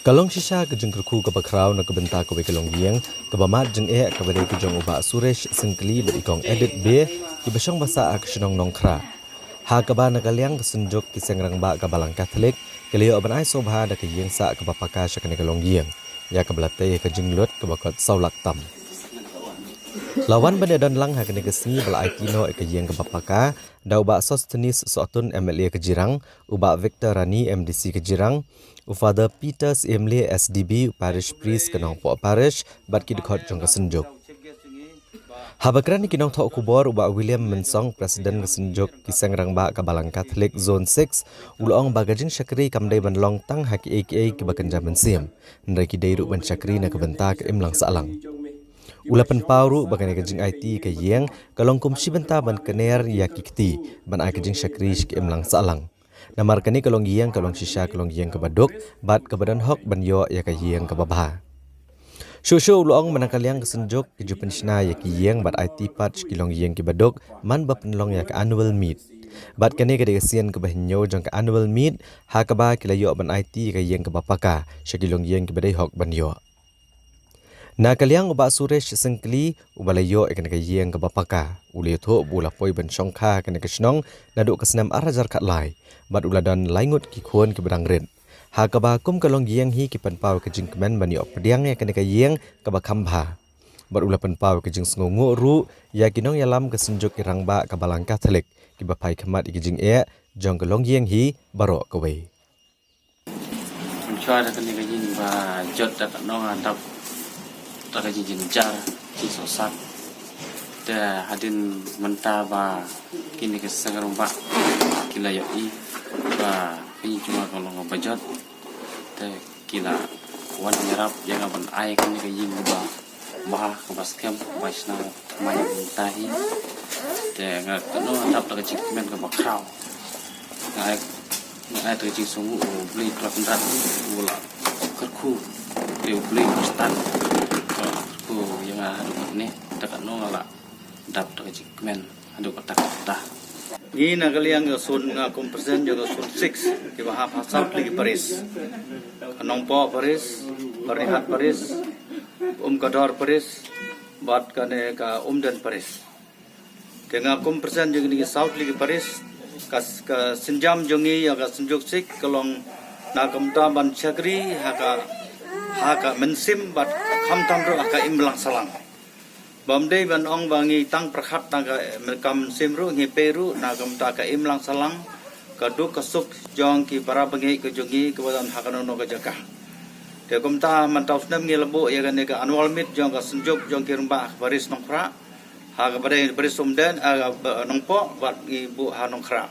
Kalong shisha ke jeng kerku ke bakrau na kebenta ke kelong giang ke bamat jeng ke badai ke jong uba Suresh Singkli berikong edit B ke besong basa ak senong nongkra. Ha ke ba na kaliang kesenjuk ke sengrang ba ke balang Katolik ke leo banai sobha da ke giang sa ke bapaka syakane kelong giang. Ya ke belate ke jeng lut ke bakot saulak tam. Lawan badan lang ha kene kesni bala Aitino ke giang ke bapaka da uba Sostenis Sotun MLA ke Jirang, uba Victor Rani MDC ke Jirang, Father Peters Emily SDB Parish Priest kenong po parish bat ki dekhot jong kesenjuk. Habakran kinong thok kubor uba William Mensong Presiden kesenjuk kisang rangba kabalang Katolik Zone 6 ulong bagajing syakri kamdai banlong tang haki AKA ke bakenja mensiam. Ndai ki dairu ban syakri na kebenta ke imlang salang. Ulapan pauru bagan kajing IT ke yang kalong kumsi benta ban kener ya kikti ban ai kajing syakri ke imlang salang. Namar kani kalong giang kalong shisha kalong giang ke baduk bat ke badan hok ban yo ya ke giang ke babha. Shushu ulong manakal yang kesenjuk ke jupen shna ya ke giang bat IT pat kilong giang ke baduk man ba penlong ya ke annual meet. Bat kani ke desian ke bahnyo jong ke annual meet ha ke ba kilayo ban IT ke giang ke bapaka syakilong giang ke badai hok ban yo. Na kaliang uba Suresh Singkli ubalayo ikan kayang ke bapaka uli tho bula poi ban songkha kan ke snong naduk kesenam arajar kat lai bat uladan laingut ki khon ke bedang rin ha ka ba kum kalong giang hi ki pan pau ke jingkmen ban yo pediang ya kan kayang ke ba khambha bat ulapan pau ke jing sngongu ru ya kinong yalam ke senjuk irang ba ke balang Katolik ki ba pai khamat ki jing jong kalong giang hi baro ke we Chua kan ni kajin ba jot da nong antap tak kajin jar ki sosat da hadin menta ba kini ke sangarung ba kila yo I ba kini cuma kalau ngabajot da kila wan nyarap yang aban ai kan ni kajin ba ba ke baskem ba sna mai tahi da ngat no antap tak kajin men ke bakrau ngai tu kajin sungu beli kelak ndat bola kerku dia beli stan yang ada ni dekat nongala dap dekat jikmen ada kota-kota. Ini nagali yang sun ngakum persen juga sun 6 di bahas pasal lagi Paris. Nongpo Paris, Barihat Paris, Kadar Paris, bat kane ka dan Paris. Dengan ngakum persen juga di South lagi Paris, ka senjam jongi ya ka senjuk sik kalong nakam ban syakri haka mensim bat khamtam ro aka imlang salang bamdei ban ong bangi tang prakhat tang ka kam simru ngi peru nakam ta ka imlang salang kaduk kasuk jong ki para bangi ke jongi ke badan hakanono ka jaka de komta mantau snam ngi lebo ya kan ka annual meet jong ka senjuk jong ki rumba baris nongkra ha ka badai baris somden nongpo bat ngi bu ha nongkra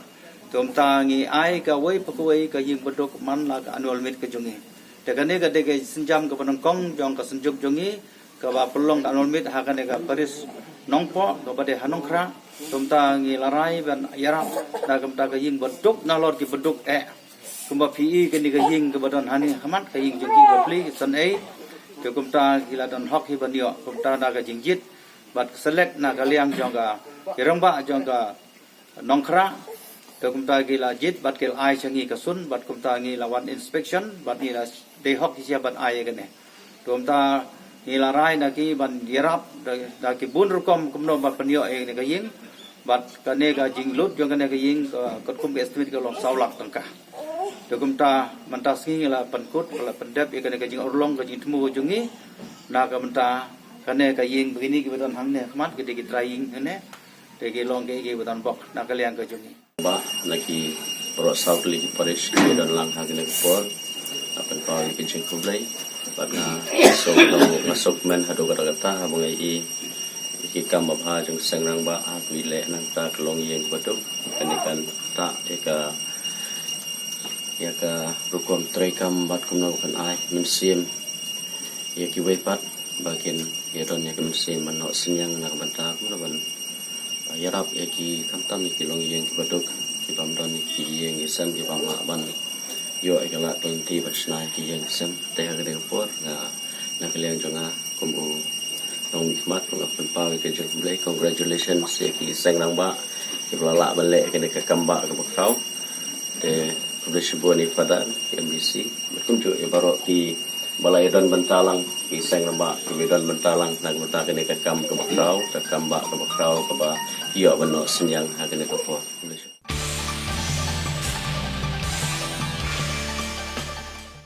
komta ngi ai ka wei pakoi ka ying bedok man la ka annual meet ke jongi dekane ka deke senjam ke penongkong jong ka senjuk jongi ka ba pelong ka annual meet ha ka ne ka Paris nongpo ka bade hanongkra komta ngi larai ban yarap da komta ka ying bedok na lor ki bedok kumba PE ke ni ka ying ke badan hani hamat ka ying jongi ka pli san ke komta gila dan hok hi ban yo komta na ka jingjit bat select na ka liang jong ka irangba jong ka nongkra kumta gila jit bat kel ai changi ka sun bat kumta ngi lawan inspection bat ni la de hok sia bat ai gane kumta ngi la rai na ki ban yarap da ki bun rukom kumno bat panyo ne ka ying bat kane ka jing lut jong kane ka ying kot kum estimate ka long saulak tangka kumta mantas ngi la pankut la pendep e kane ka jing orlong ka jing temu jungi na ka menta kane ka ying begini ki badan hang ne khmat ki de ki trying ne de ki long ki badan bok na ka liang ka jungi ba lagi pro south lagi Paris ke dan lang hang ne por apan pa ke jing kublai bana so masuk men hado kata abang ai iki kam ba jong sangrang ba a le nang ta klong yeng baduk kan ta ya ka rukom trai kam bat kum no kan ai mensim ya ki wei pat bagian ya don ya kan sim man no senyang nak banta ban yarap ya ki tam ki long yeng ki baduk ki pamdan ki yeng isam ki pama ban yo ikala 20 basna ki yeng isam te ha de por na kalian jonga kumu nong mikmat nong apen pawi ke jeng blai congratulations ya ki sang nang ba ki lala balik ke ka kamba ke bakau de publish bo ni pada MBC betul jo ya baro ki balai don bentalang kiseng lembak don bentalang nak benta kene ke kam ke bakrau ke kam ba ke bakrau ke ba iya beno senyang ha kene ke po